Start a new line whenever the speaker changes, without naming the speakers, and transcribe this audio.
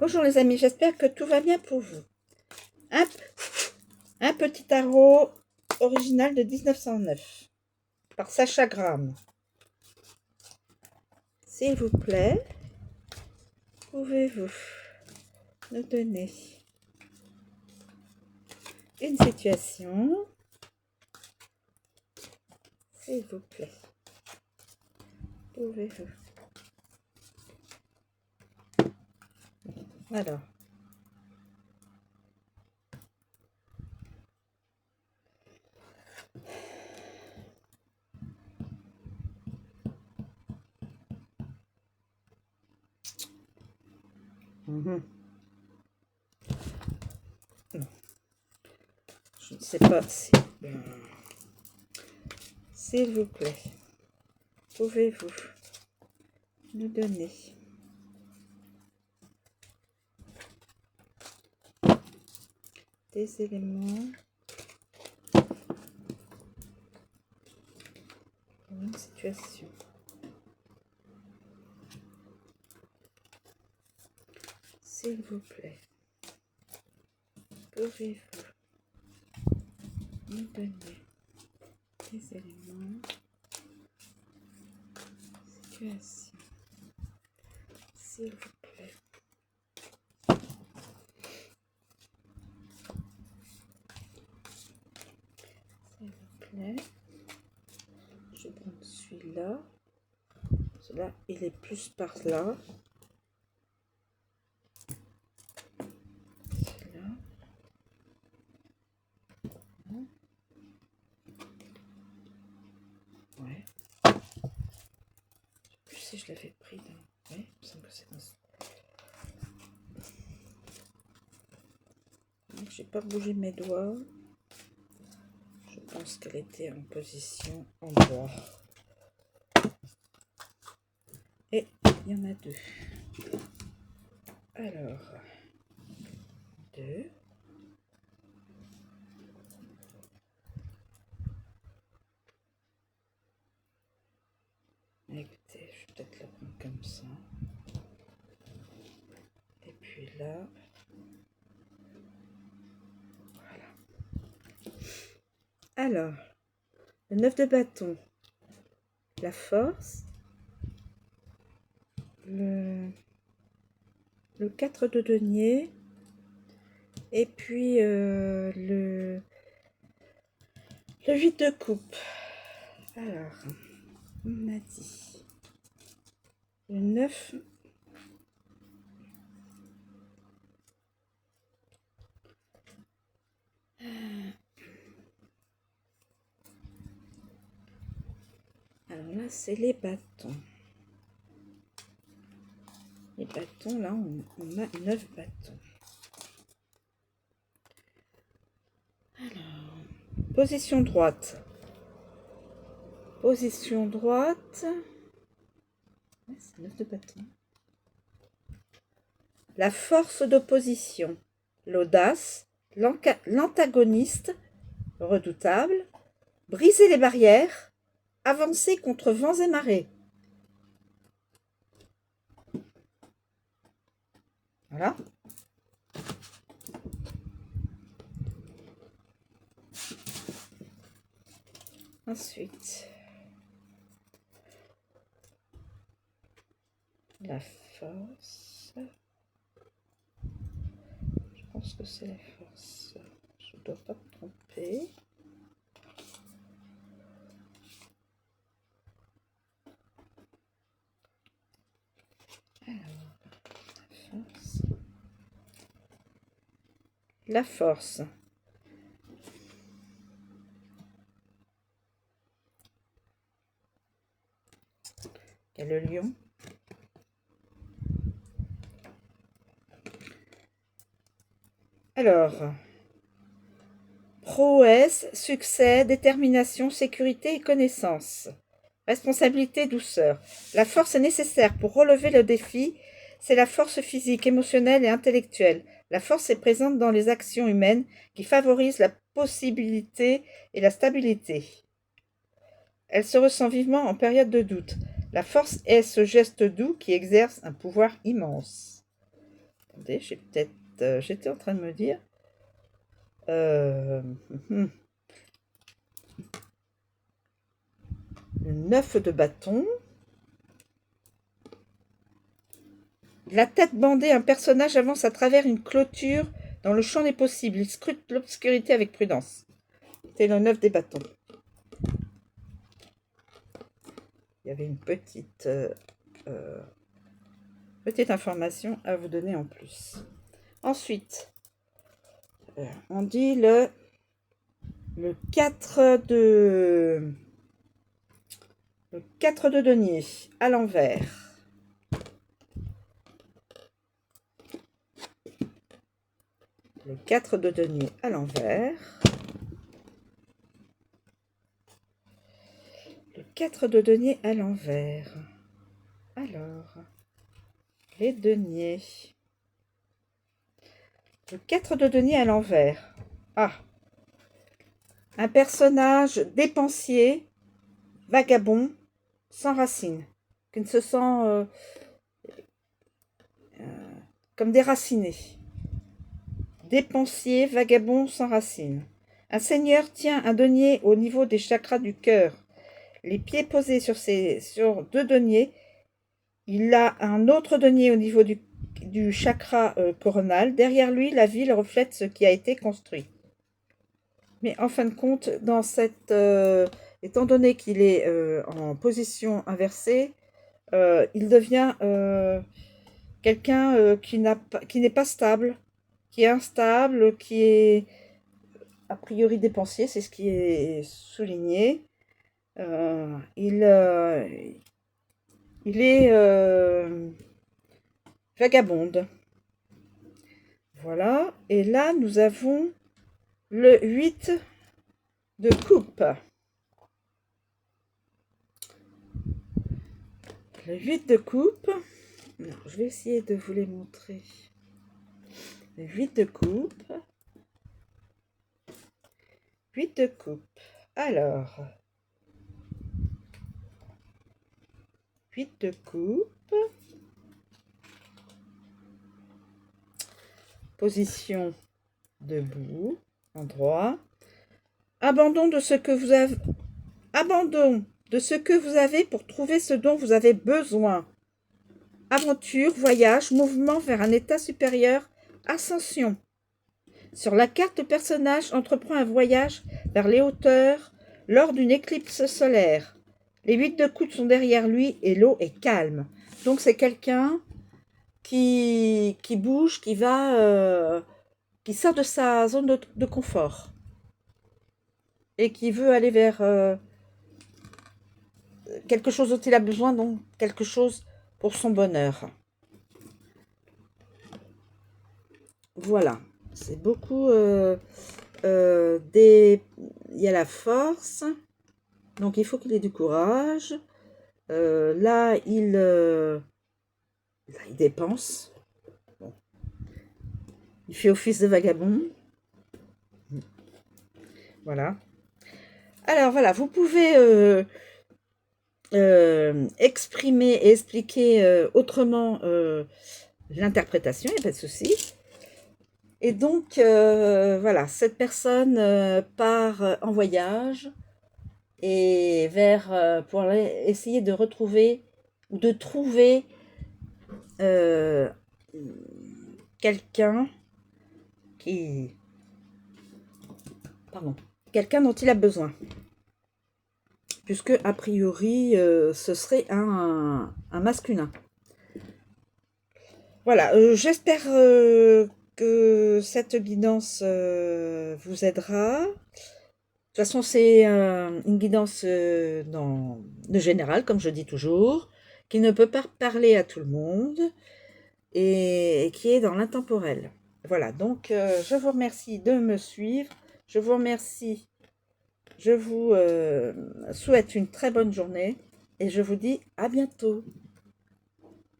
Bonjour les amis, j'espère que tout va bien pour vous. Un petit tarot original de 1909 par Sacha Graham. S'il vous plaît, pouvez-vous nous donner une situation? S'il vous plaît, pouvez-vous? Alors. Non. Je ne sais pas si... S'il vous plaît, pouvez-vous nous donner des éléments pour une situation? S'il vous plaît, pouvez-vous nous donner des éléments, situation, s'il vous plaît. S'il vous plaît. Je prends celui-là. Celui-là, il est plus par là. Celui-là. Ouais. Je sais plus si je l'avais pris dans... Ouais, il me semble que c'est dans ce... J'ai pas bougé mes doigts. Je pense qu'elle était en position en bois. Et il y en a deux. Alors, deux. Écoutez, je vais peut-être la prendre comme ça. Et puis là, voilà. Alors, le 9 de bâton, la force, le 4 de denier, et puis le 8 de coupe. Alors, on a dit le 9. Alors là, c'est les bâtons. Les bâtons, là, on a 9 bâtons. Alors, position droite. Position droite. Ouais, c'est 9 de bâtons. La force d'opposition. L'audace. L'antagoniste. Redoutable. Briser les barrières. Avancer contre vents et marées. Voilà. Ensuite, la force. Je pense que c'est la force. Je ne dois pas me tromper. Alors, la force. La force. Il y a le lion. Alors, prouesse, succès, détermination, sécurité et connaissance. Responsabilité, douceur. La force est nécessaire pour relever le défi. C'est la force physique, émotionnelle et intellectuelle. La force est présente dans les actions humaines qui favorisent la possibilité et la stabilité. Elle se ressent vivement en période de doute. La force est ce geste doux qui exerce un pouvoir immense. attendez, j'ai peut-être... j'étais en train de me dire... le 9 de bâton. La tête bandée, un personnage avance à travers une clôture dans le champ des possibles. Il scrute l'obscurité avec prudence. C'est le 9 des bâtons. Il y avait une petite information à vous donner en plus. Ensuite, on dit le 4 de... Le 4 de denier à l'envers. Le 4 de denier à l'envers. Le 4 de denier à l'envers. Alors, les deniers. Le 4 de denier à l'envers. Ah, un personnage dépensier, vagabond, sans racines, qui ne se sent comme déraciné. Dépensier, vagabond, sans racines. Un seigneur tient un denier au niveau des chakras du cœur. Les pieds posés sur deux deniers. Il a un autre denier au niveau du chakra coronal. Derrière lui, la ville reflète ce qui a été construit. Mais en fin de compte, dans cette, étant donné qu'il est en position inversée, il devient quelqu'un qui n'est pas stable, qui est instable, qui est a priori dépensier, c'est ce qui est souligné. Il est vagabonde. Voilà. Et là, nous avons le 8 de coupe. Le 8 de coupe. Alors, je vais essayer de vous les montrer. Le 8 de coupe. 8 de coupe. Alors, 8 de coupe. Position debout, endroit. Abandon de ce que vous avez. Abandon de ce que vous avez pour trouver ce dont vous avez besoin. Aventure, voyage, mouvement vers un état supérieur, ascension. Sur la carte, le personnage entreprend un voyage vers les hauteurs lors d'une éclipse solaire. Les 8 de coude sont derrière lui et l'eau est calme. Donc c'est quelqu'un qui bouge, qui sort de sa zone de confort et qui veut aller vers quelque chose dont il a besoin, donc quelque chose pour son bonheur. Voilà, c'est beaucoup il y a la force, donc il faut qu'il ait du courage. Là, il dépense. Bon. Il fait office de vagabond. Voilà. Alors voilà, vous pouvez exprimer et expliquer autrement l'interprétation, il n'y a pas de souci. Et donc, voilà, cette personne part en voyage et pour essayer de retrouver ou de trouver quelqu'un dont il a besoin. Puisque, a priori, ce serait un masculin. Voilà, j'espère que cette guidance vous aidera. De toute façon, c'est une guidance de général, comme je dis toujours, qui ne peut pas parler à tout le monde et qui est dans l'intemporel. Voilà, donc je vous remercie de me suivre. Je vous remercie. Je vous souhaite une très bonne journée et je vous dis à bientôt.